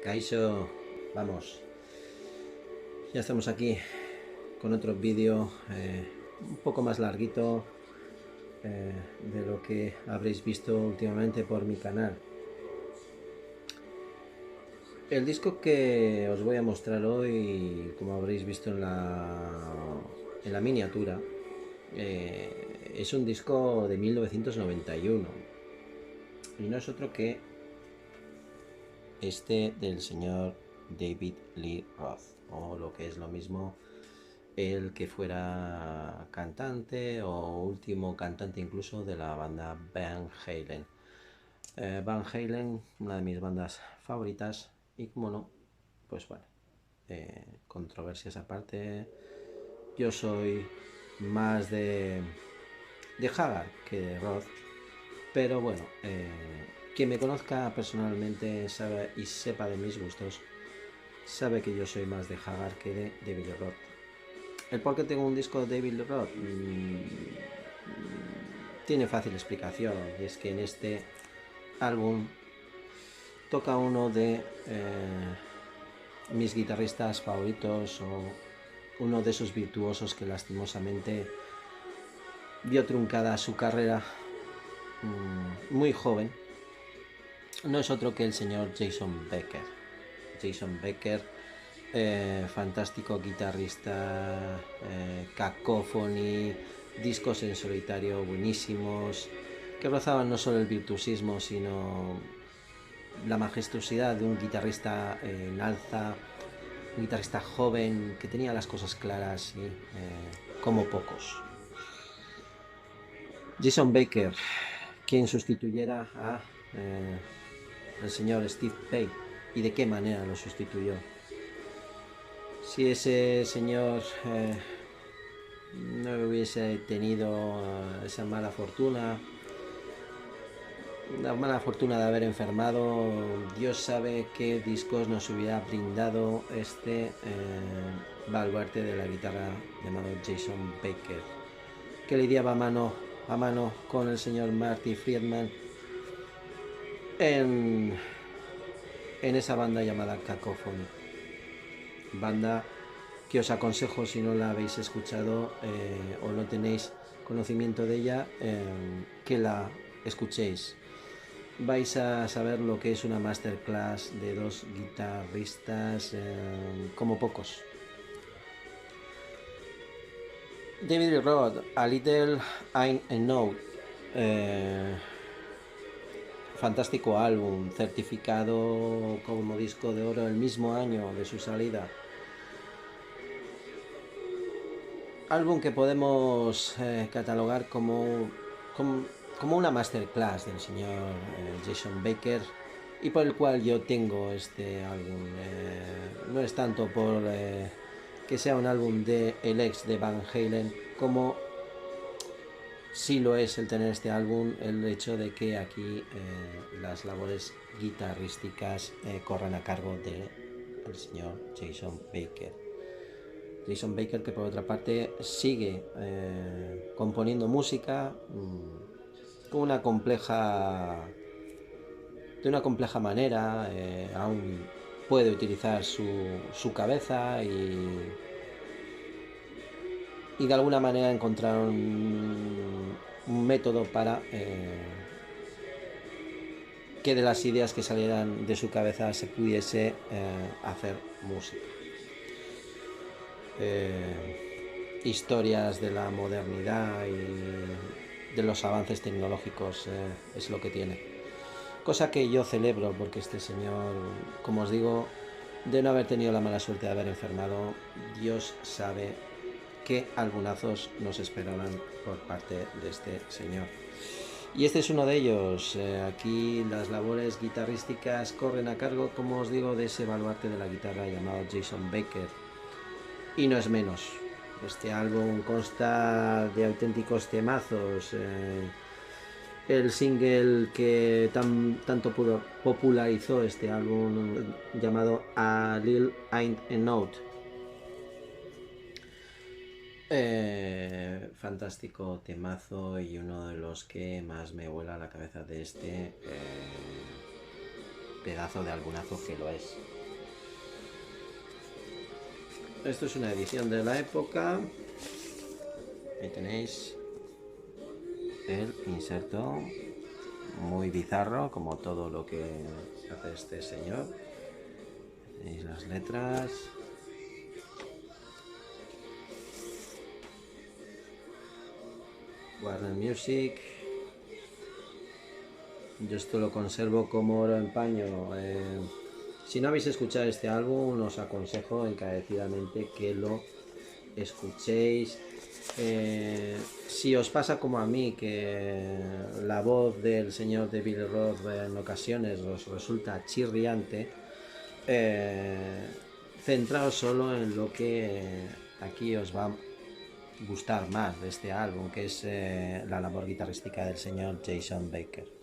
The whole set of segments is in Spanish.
Kaisho, vamos, ya estamos aquí con otro vídeo un poco más larguito de lo que habréis visto últimamente por mi canal. El disco que os voy a mostrar hoy, como habréis visto en la miniatura, es un disco de 1991 y no es otro que este del señor David Lee Roth, o lo que es lo mismo, el que fuera cantante o último cantante incluso de la banda Van Halen. Van Halen, una de mis bandas favoritas, y como no, pues bueno, controversias aparte, yo soy más de Haggard que de Roth, pero bueno, quien me conozca personalmente sabe y sepa de mis gustos, sabe que yo soy más de Haggard que de David Roth. ¿El por qué tengo un disco de David Roth? Tiene fácil explicación, y es que en este álbum toca uno de mis guitarristas favoritos, o uno de esos virtuosos que lastimosamente vio truncada su carrera muy joven. No es otro que el señor Jason Becker. Jason Becker, fantástico guitarrista, Cacophony, discos en solitario buenísimos, que rozaban no solo el virtuosismo, sino la majestuosidad de un guitarrista en alza, un guitarrista joven que tenía las cosas claras y como pocos. Jason Becker, quien sustituyera a el señor Steve Vai, y de qué manera lo sustituyó. Si ese señor no hubiese tenido esa mala fortuna, la mala fortuna de haber enfermado, Dios sabe qué discos nos hubiera brindado este baluarte de la guitarra llamado Jason Becker, que lidiaba mano a mano con el señor Marty Friedman en esa banda llamada Cacophony. Banda que os aconsejo, si no la habéis escuchado o no tenéis conocimiento de ella, que la escuchéis. Vais a saber lo que es una masterclass de dos guitarristas como pocos. David Roth, A Little I'm a Note, fantástico álbum, certificado como disco de oro el mismo año de su salida. Álbum que podemos catalogar como una masterclass del señor Jason Becker, y por el cual yo tengo este álbum. No es tanto por que sea un álbum de el ex de Van Halen, como sí lo es el tener este álbum el hecho de que aquí las labores guitarrísticas corran a cargo del señor Jason Becker. Jason Becker, que por otra parte sigue componiendo música con una compleja manera, aún puede utilizar su cabeza y de alguna manera encontrar un método para que de las ideas que salieran de su cabeza se pudiese hacer música. Historias de la modernidad y de los avances tecnológicos es lo que tiene, cosa que yo celebro, porque este señor, como os digo, de no haber tenido la mala suerte de haber enfermado, Dios sabe qué albumazos nos esperaban por parte de este señor. Y este es uno de ellos. Aquí las labores guitarrísticas corren a cargo, como os digo, de ese baluarte de la guitarra llamado Jason Becker. Y no es menos. Este álbum consta de auténticos temazos. El single que tanto popularizó este álbum, llamado A Little I'm a Note. Fantástico temazo, y uno de los que más me vuela la cabeza de este pedazo de albumazo que lo es. Esto es una edición de la época. Ahí tenéis el inserto, muy bizarro como todo lo que hace este señor. Tenéis las letras. Warner Music. Yo esto lo conservo como oro en paño. Si no habéis escuchado este álbum, os aconsejo encarecidamente que lo escuchéis. Si os pasa como a mí, que la voz del señor de Billy Roth en ocasiones os resulta chirriante, centraos solo en lo que aquí os va a gustar más de este álbum, que es la labor guitarrística del señor Jason Baker.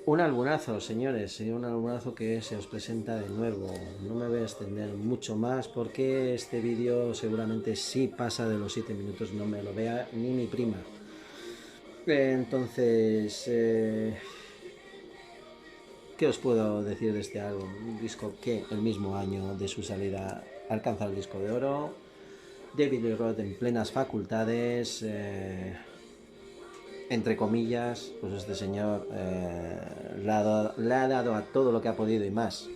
Un albumazo, señores, un albumazo que se os presenta de nuevo. No me voy a extender mucho más porque este vídeo seguramente si pasa de los 7 minutos no me lo vea ni mi prima. Entonces, ¿qué os puedo decir de este álbum? Un disco que el mismo año de su salida alcanza el disco de oro. David Lee Roth en plenas facultades. Entre comillas, pues este señor le ha dado a todo lo que ha podido y más.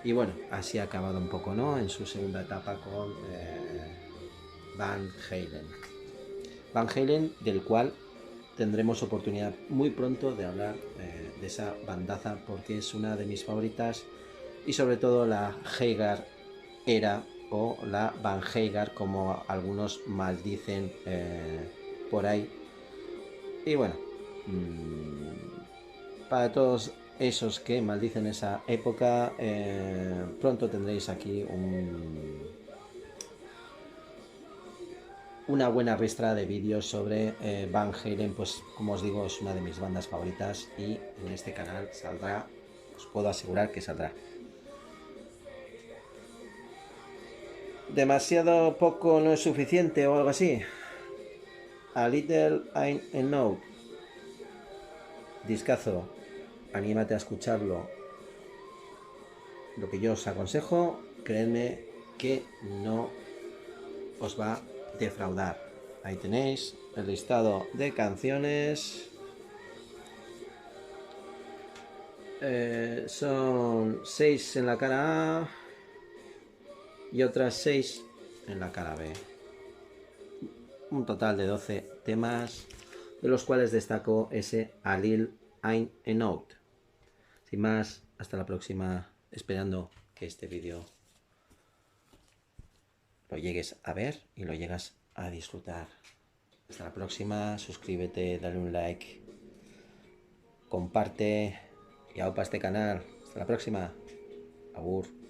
Y bueno, así ha acabado un poco, ¿no? En su segunda etapa con Van Halen. Van Halen, del cual tendremos oportunidad muy pronto de hablar de esa bandaza, porque es una de mis favoritas, y sobre todo la Hagar era, o la Van Hagar, como algunos maldicen por ahí. Y bueno, para todos esos que maldicen esa época, pronto tendréis aquí una buena ristra de vídeos sobre Van Halen. Pues como os digo, es una de mis bandas favoritas y en este canal saldrá, os puedo asegurar que saldrá. ¿Demasiado poco no es suficiente o algo así? A Little I Know. Discazo, anímate a escucharlo. Lo que yo os aconsejo, creedme que no os va a defraudar. Ahí tenéis el listado de canciones. Son 6 en la cara A y otras 6 en la cara B. Un total de 12 temas, de los cuales destaco ese A Little I Know. Sin más, hasta la próxima, esperando que este vídeo lo llegues a ver y lo llegas a disfrutar. Hasta la próxima, suscríbete, dale un like, comparte y aupa este canal. Hasta la próxima. Agur.